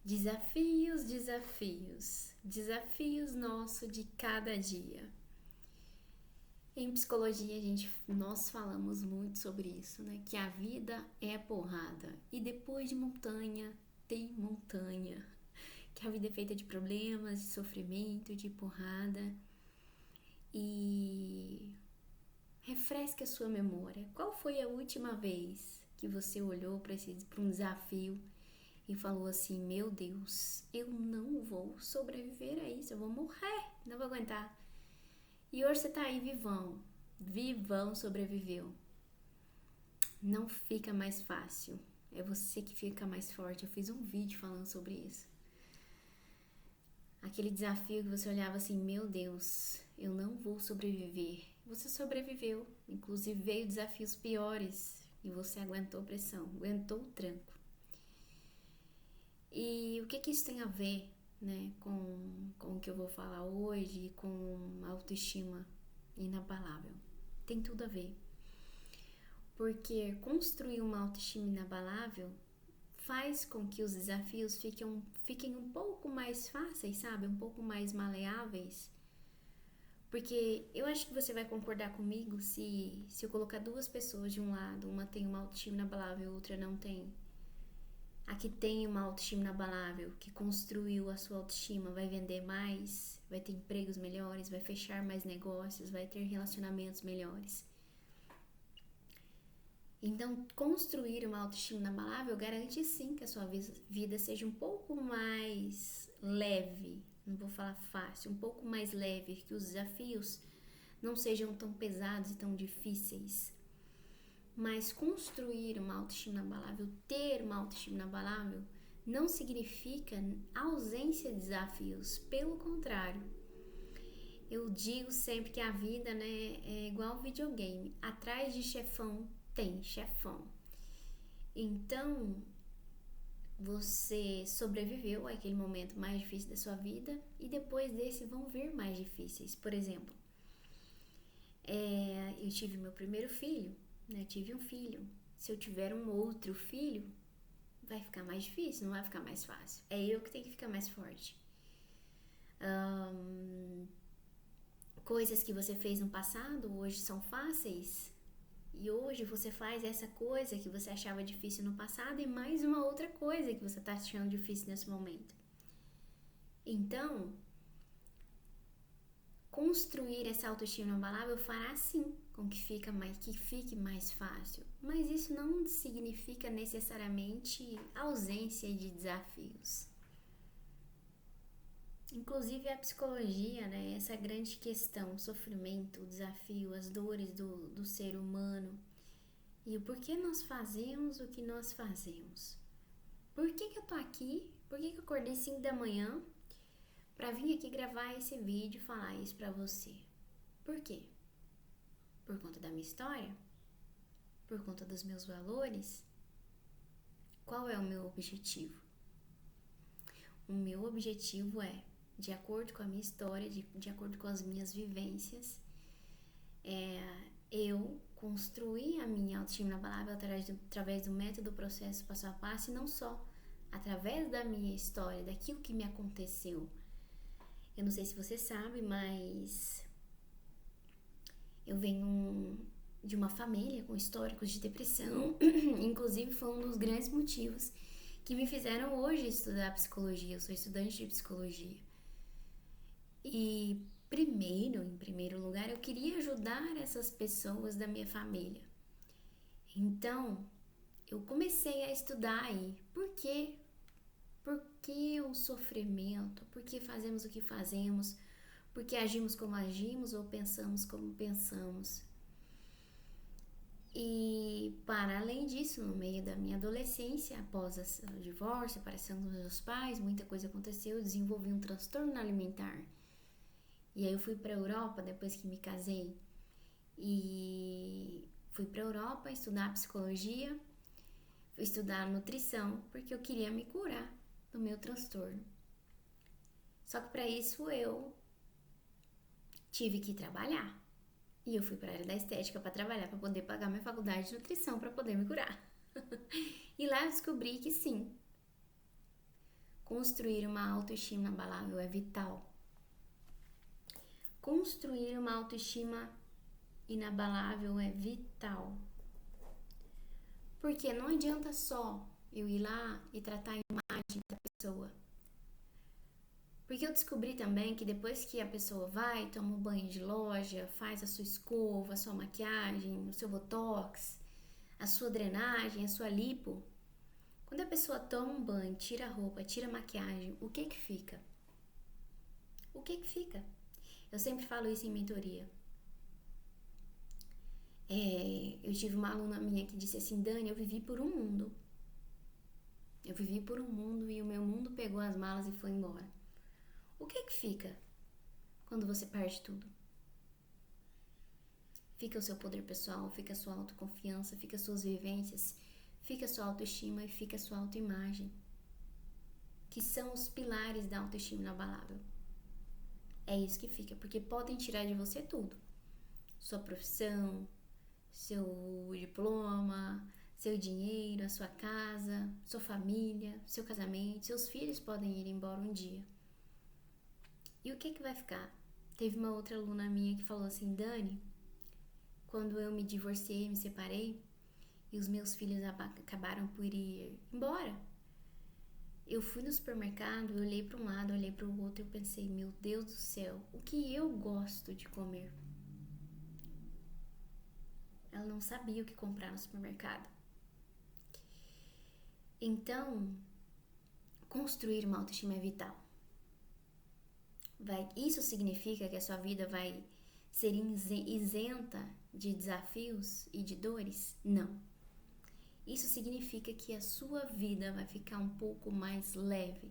Desafios, desafios, desafios nosso de cada dia. Em psicologia, nós falamos muito sobre isso, né? Que a vida é porrada e depois de montanha tem montanha. Que a vida é feita de problemas, de sofrimento, de porrada. E refresque a sua memória. Qual foi a última vez que você olhou para um desafio e falou assim: meu Deus, eu não vou sobreviver a isso, eu vou morrer, não vou aguentar. E hoje você tá aí vivão, sobreviveu. Não fica mais fácil, é você que fica mais forte. Eu fiz um vídeo falando sobre isso. Aquele desafio que você olhava assim: meu Deus, eu não vou sobreviver. Você sobreviveu, inclusive veio desafios piores e você aguentou pressão, aguentou o tranco. E o que isso tem a ver, né, com o que eu vou falar hoje, com autoestima inabalável? Tem tudo a ver. Porque construir uma autoestima inabalável faz com que os desafios fiquem um pouco mais fáceis, sabe? Um pouco mais maleáveis. Porque eu acho que você vai concordar comigo se eu colocar duas pessoas de um lado, uma tem uma autoestima inabalável e outra não tem. A que tem uma autoestima inabalável, que construiu a sua autoestima, vai vender mais, vai ter empregos melhores, vai fechar mais negócios, vai ter relacionamentos melhores. Então, construir uma autoestima inabalável garante sim que a sua vida seja um pouco mais leve, não vou falar fácil, um pouco mais leve, que os desafios não sejam tão pesados e tão difíceis. Mas construir uma autoestima inabalável, ter uma autoestima inabalável, não significa ausência de desafios. Pelo contrário, eu digo sempre que a vida, né, é igual videogame. Atrás de chefão tem chefão. Então, você sobreviveu àquele momento mais difícil da sua vida e depois desse vão vir mais difíceis. Por exemplo, eu tive meu primeiro filho, né? Tive um filho. Se eu tiver um outro filho, vai ficar mais difícil, não vai ficar mais fácil. É eu que tenho que ficar mais forte. Coisas que você fez no passado hoje são fáceis. E hoje você faz essa coisa que você achava difícil no passado e mais uma outra coisa que você está achando difícil nesse momento. Então, construir essa autoestima inabalável fará sim com que fique mais fácil. Mas isso não significa necessariamente ausência de desafios. Inclusive a psicologia, né, essa grande questão, o sofrimento, o desafio, as dores do ser humano e o porquê nós fazemos o que nós fazemos. Por que eu tô aqui? Por que eu acordei 5 da manhã pra vir aqui gravar esse vídeo e falar isso pra você? Por quê? Por conta da minha história? Por conta dos meus valores? Qual é o meu objetivo? O meu objetivo é, de acordo com a minha história, de acordo com as minhas vivências, eu construir a minha autoestima inabalável através do método processo passo a passo e não só através da minha história, daquilo que me aconteceu. Eu não sei se você sabe, mas eu venho de uma família com históricos de depressão. Inclusive foi um dos grandes motivos que me fizeram hoje estudar psicologia. Eu sou estudante de psicologia. E em primeiro lugar, eu queria ajudar essas pessoas da minha família. Então, eu comecei a estudar aí. Por quê? Por que o sofrimento? Por que fazemos o que fazemos? Por que agimos como agimos ou pensamos como pensamos? E, para além disso, no meio da minha adolescência, após o divórcio, a separação dos meus pais, muita coisa aconteceu, eu desenvolvi um transtorno alimentar. E aí eu fui para a Europa depois que me casei. E fui para a Europa estudar psicologia, fui estudar nutrição, porque eu queria me curar do meu transtorno. Só que para isso eu tive que trabalhar. E eu fui para a área da estética para trabalhar, para poder pagar minha faculdade de nutrição, para poder me curar. E lá eu descobri que sim, Construir uma autoestima inabalável é vital. Construir uma autoestima inabalável é vital. Porque não adianta só eu ir lá e tratar a imagem da pessoa. Porque eu descobri também que depois que a pessoa vai, toma um banho de loja, faz a sua escova, a sua maquiagem, o seu botox, a sua drenagem, a sua lipo, quando a pessoa toma um banho, tira a roupa, tira a maquiagem, o que que fica? O que que fica? Eu sempre falo isso em mentoria. Eu tive uma aluna minha que disse assim, Dani, eu vivi por um mundo. Eu vivi por um mundo e o meu mundo pegou as malas e foi embora. O que que fica quando você perde tudo? Fica o seu poder pessoal, fica a sua autoconfiança, fica as suas vivências, fica a sua autoestima e fica a sua autoimagem, que são os pilares da autoestima inabalável. É isso que fica, porque podem tirar de você tudo. Sua profissão, seu diploma, seu dinheiro, a sua casa, sua família, seu casamento, seus filhos podem ir embora um dia. E o que que vai ficar? Teve uma outra aluna minha que falou assim, Dani, quando eu me divorciei, me separei, e os meus filhos acabaram por ir embora, eu fui no supermercado, eu olhei para um lado, eu olhei para o outro e eu pensei, meu Deus do céu, o que eu gosto de comer? Ela não sabia o que comprar no supermercado. Então, construir uma autoestima é vital. Isso significa que a sua vida vai ser isenta de desafios e de dores? Não. Isso significa que a sua vida vai ficar um pouco mais leve.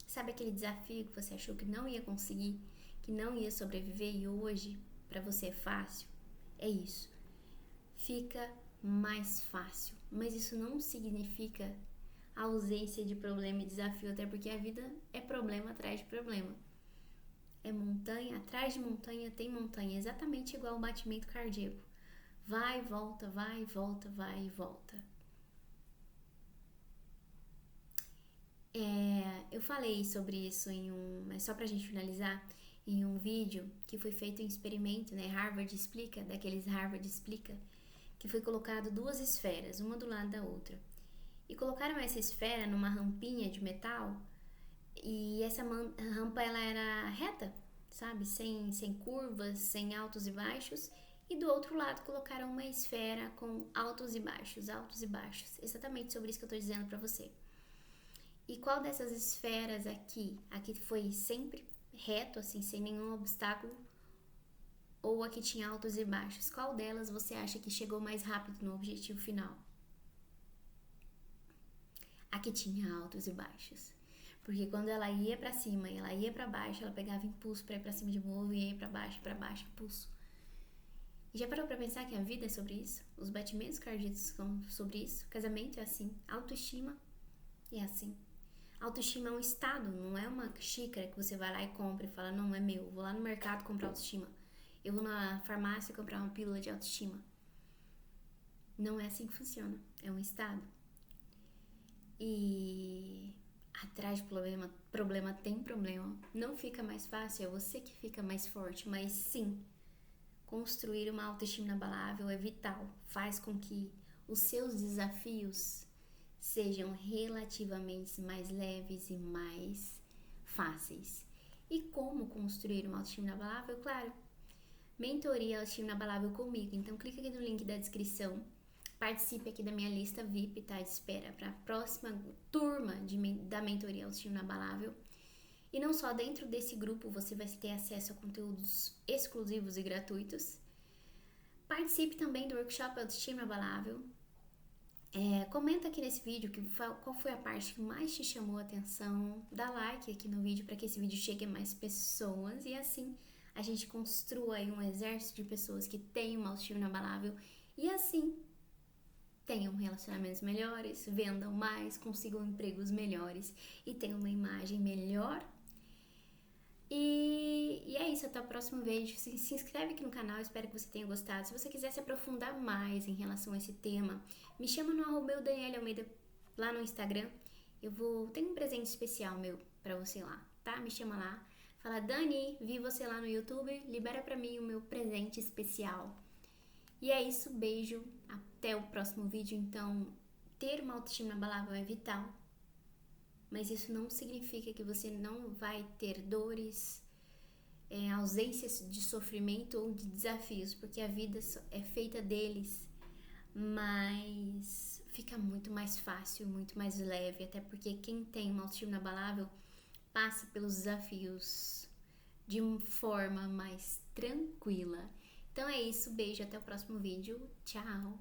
Sabe aquele desafio que você achou que não ia conseguir, que não ia sobreviver e hoje para você é fácil? É isso. Fica mais fácil. Mas isso não significa ausência de problema e desafio, até porque a vida é problema atrás de problema. É montanha, atrás de montanha tem montanha, exatamente igual ao batimento cardíaco. Vai e volta, vai e volta, vai e volta. Eu falei sobre isso mas só pra gente finalizar, em um vídeo que foi feito em experimento, né? Harvard Explica, daqueles Harvard Explica, que foi colocado 2 esferas, uma do lado da outra. E colocaram essa esfera numa rampinha de metal e essa rampa ela era reta, sabe? Sem curvas, sem altos e baixos. E do outro lado colocaram uma esfera com altos e baixos, altos e baixos. Exatamente sobre isso que eu tô dizendo pra você. E qual dessas esferas aqui foi sempre reto, assim, sem nenhum obstáculo? Ou a que tinha altos e baixos? Qual delas você acha que chegou mais rápido no objetivo final? A que tinha altos e baixos. Porque quando ela ia pra cima e ela ia pra baixo, ela pegava impulso pra ir pra cima de novo e ia pra baixo, impulso. E já parou pra pensar que a vida é sobre isso? Os batimentos cardíacos são sobre isso? Casamento é assim, autoestima é assim. Autoestima é um estado, não é uma xícara que você vai lá e compra e fala, não, é meu, vou lá no mercado comprar autoestima. Eu vou na farmácia comprar uma pílula de autoestima. Não é assim que funciona, é um estado. E atrás de problema tem problema. Não fica mais fácil, é você que fica mais forte, mas sim, construir uma autoestima inabalável é vital. Faz com que os seus desafios sejam relativamente mais leves e mais fáceis. E como construir uma autoestima inabalável? Claro, mentoria autoestima inabalável comigo. Então clica aqui no link da descrição, participe aqui da minha lista VIP, tá? De espera para a próxima turma da mentoria autoestima inabalável. E não só dentro desse grupo você vai ter acesso a conteúdos exclusivos e gratuitos. Participe também do workshop Autoestima Inabalável. Comenta aqui nesse vídeo qual foi a parte que mais te chamou a atenção. Dá like aqui no vídeo para que esse vídeo chegue a mais pessoas e assim a gente construa aí um exército de pessoas que têm uma autoestima inabalável e assim tenham relacionamentos melhores, vendam mais, consigam empregos melhores e tenham uma imagem melhor. E é isso, até o próximo vídeo. Se inscreve aqui no canal, espero que você tenha gostado. Se você quiser se aprofundar mais em relação a esse tema, me chama no @Daniele Almeida lá no Instagram. Tem um presente especial meu pra você lá, tá? Me chama lá. Fala, Dani, vi você lá no YouTube, libera pra mim o meu presente especial. E é isso, beijo, até o próximo vídeo. Então, ter uma autoestima inabalável é vital, mas isso não significa que você não vai ter dores, ausências de sofrimento ou de desafios, porque a vida é feita deles, mas fica muito mais fácil, muito mais leve, até porque quem tem uma autoestima inabalável passa pelos desafios de uma forma mais tranquila. Então é isso, beijo, até o próximo vídeo, tchau!